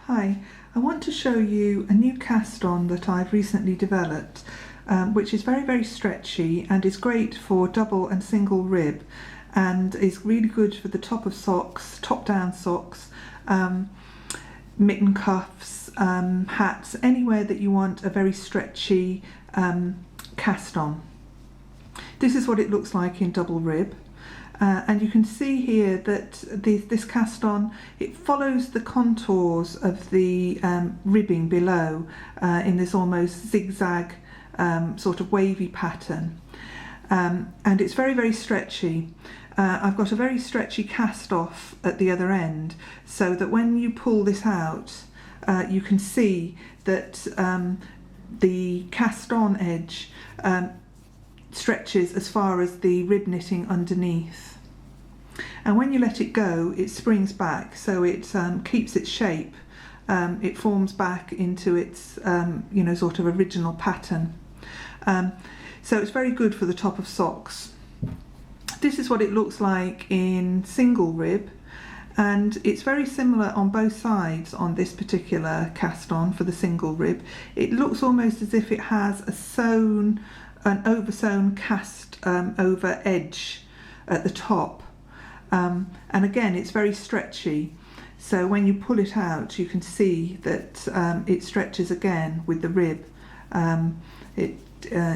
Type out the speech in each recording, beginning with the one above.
Hi, I want to show you a new cast on that I've recently developed, which is very stretchy and is great for double and single rib, and is really good for the top of socks, top down socks, mitten cuffs, hats, anywhere that you want a very stretchy cast on. This is what it looks like in double rib. And you can see here that this cast on, it follows the contours of the ribbing below in this almost zigzag sort of wavy pattern, and it's very stretchy. I've got a very stretchy cast off at the other end, so that when you pull this out you can see that the cast on edge stretches as far as the rib knitting underneath, and when you let it go it springs back, so it keeps its shape. It forms back into its sort of original pattern, so it's very good for the top of socks. This is what it looks like in single rib, and it's very similar on both sides on this particular cast on for the single rib. It looks almost as if it has an over-sewn cast over edge at the top, and again it's very stretchy, so when you pull it out you can see that it stretches again with the rib. It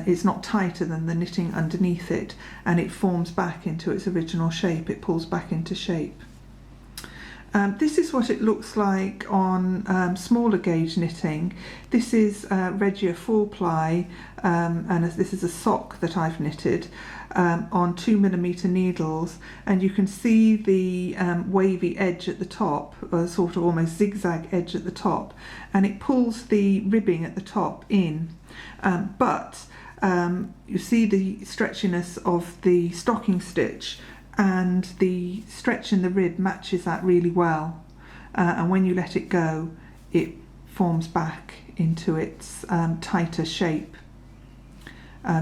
is not tighter than the knitting underneath it, and it forms back into its original shape. It pulls back into shape. This is what it looks like on smaller gauge knitting. This is Regia 4-ply, and this is a sock that I've knitted on 2mm needles, and you can see the wavy edge at the top, a sort of almost zigzag edge at the top, and it pulls the ribbing at the top in, but you see the stretchiness of the stocking stitch, and the stretch in the rib matches that really well, and when you let it go it forms back into its tighter shape,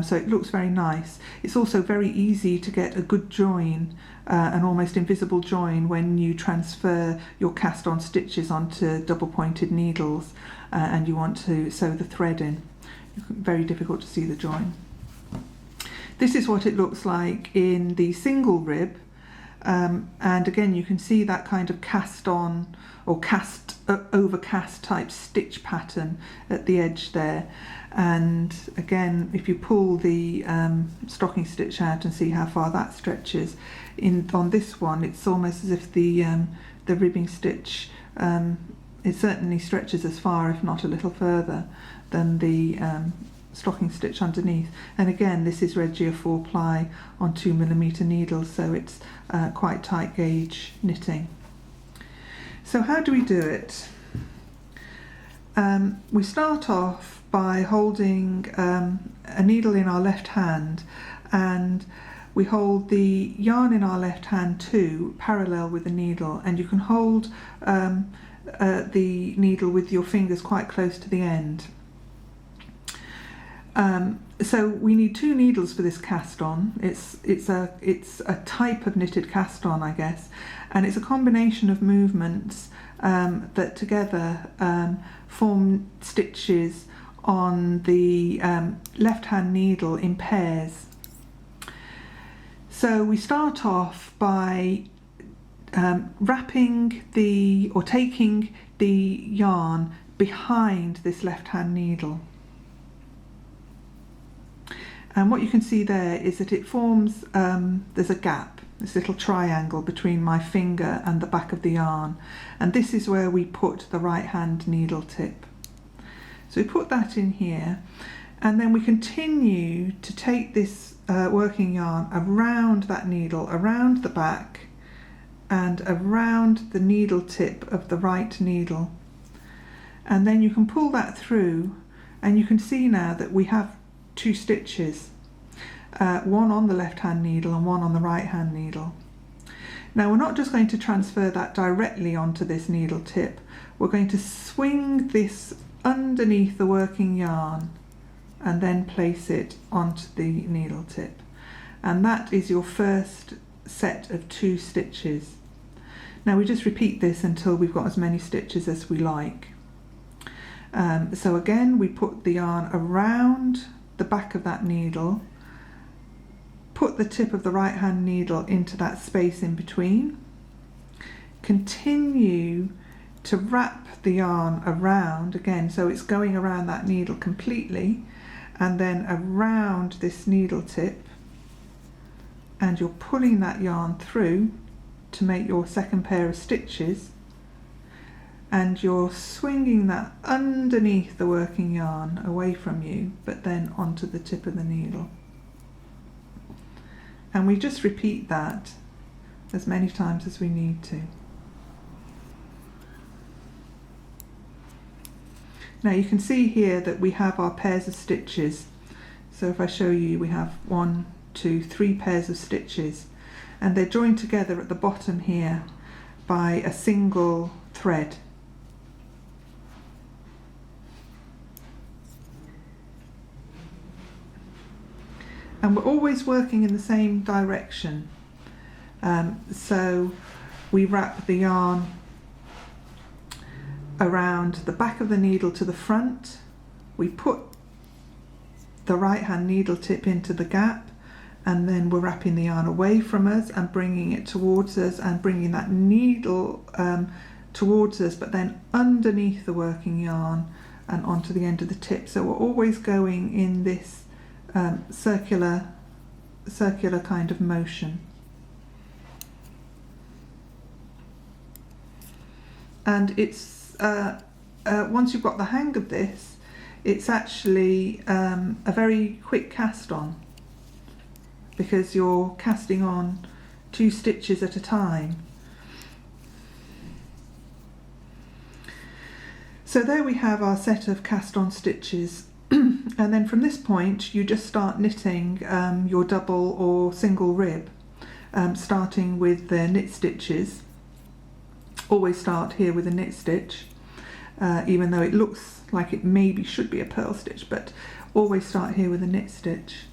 so it looks very nice. It's also very easy to get a good join, an almost invisible join, when you transfer your cast on stitches onto double pointed needles and you want to sew the thread in. Very difficult to see the join. This is what it looks like in the single rib, and again you can see that kind of cast on or overcast type stitch pattern at the edge there, and again if you pull the stocking stitch out and see how far that stretches, on this one it's almost as if the ribbing stitch, it certainly stretches as far, if not a little further, than the stocking stitch underneath. And again this is Regia 4-ply on 2mm needles, so it's quite tight gauge knitting. So how do we do it? We start off by holding a needle in our left hand, and we hold the yarn in our left hand too, parallel with the needle, and you can hold the needle with your fingers quite close to the end. So we need 2 needles for this cast on. It's a type of knitted cast on, I guess, and it's a combination of movements that together form stitches on the left hand needle in pairs. So we start off by wrapping taking the yarn behind this left hand needle. And what you can see there is that it forms, there's a gap, this little triangle between my finger and the back of the yarn, and this is where we put the right hand needle tip. So we put that in here, and then we continue to take this working yarn around that needle, around the back and around the needle tip of the right needle, and then you can pull that through, and you can see now that we have 2 stitches, one on the left hand needle and one on the right hand needle. Now we're not just going to transfer that directly onto this needle tip, we're going to swing this underneath the working yarn and then place it onto the needle tip, and that is your first set of 2 stitches. Now we just repeat this until we've got as many stitches as we like. So again, we put the yarn around the back of that needle, put the tip of the right hand needle into that space in between, continue to wrap the yarn around again, so it's going around that needle completely, and then around this needle tip, and you're pulling that yarn through to make your second pair of stitches, and you're swinging that underneath the working yarn away from you, but then onto the tip of the needle. And we just repeat that as many times as we need to. Now you can see here that we have our pairs of stitches. So if I show you, we have 1, 2, 3 pairs of stitches, and they're joined together at the bottom here by a single thread. And we're always working in the same direction. So we wrap the yarn around the back of the needle to the front, we put the right hand needle tip into the gap, and then we're wrapping the yarn away from us and bringing it towards us and bringing that needle towards us, but then underneath the working yarn and onto the end of the tip. So we're always going in this circular kind of motion. And it's once you've got the hang of this, it's actually a very quick cast on, because you're casting on 2 stitches at a time. So there we have our set of cast on stitches. And then from this point you just start knitting your double or single rib, starting with the knit stitches. Always start here with a knit stitch, even though it looks like it maybe should be a purl stitch, but always start here with a knit stitch,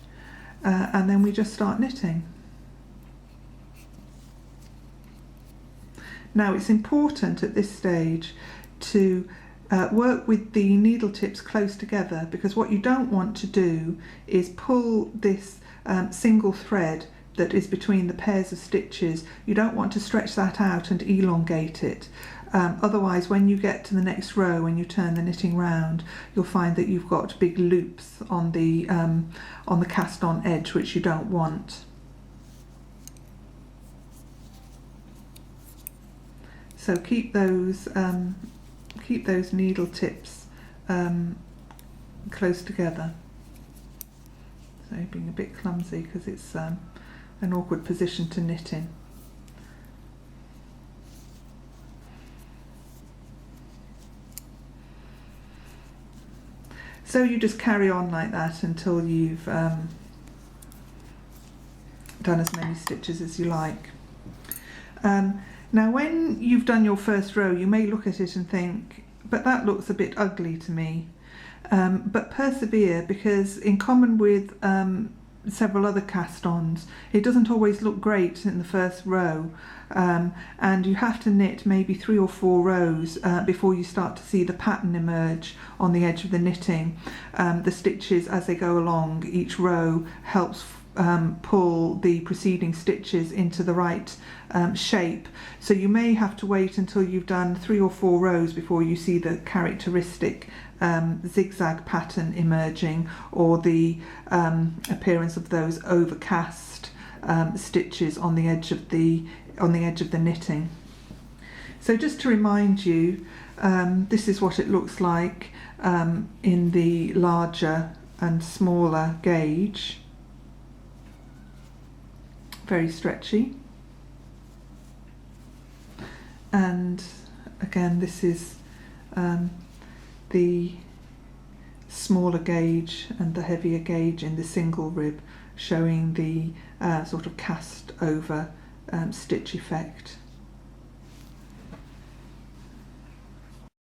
and then we just start knitting. Now it's important at this stage to work with the needle tips close together, because what you don't want to do is pull this single thread that is between the pairs of stitches. You don't want to stretch that out and elongate it. Otherwise, when you get to the next row, when you turn the knitting round, you'll find that you've got big loops on the cast on edge, which you don't want. So keep those needle tips close together. So being a bit clumsy because it's an awkward position to knit in. So you just carry on like that until you've done as many stitches as you like. Now when you've done your first row, you may look at it and think, but that looks a bit ugly to me. But persevere, because in common with several other cast-ons, it doesn't always look great in the first row, and you have to knit maybe 3 or 4 rows before you start to see the pattern emerge on the edge of the knitting. The stitches, as they go along, each row helps pull the preceding stitches into the right shape. So you may have to wait until you've done 3 or 4 rows before you see the characteristic zigzag pattern emerging, or the appearance of those overcast stitches on the edge of the knitting. So just to remind you, this is what it looks like in the larger and smaller gauge. Very stretchy. And again, this is the smaller gauge and the heavier gauge in the single rib, showing the sort of cast over stitch effect.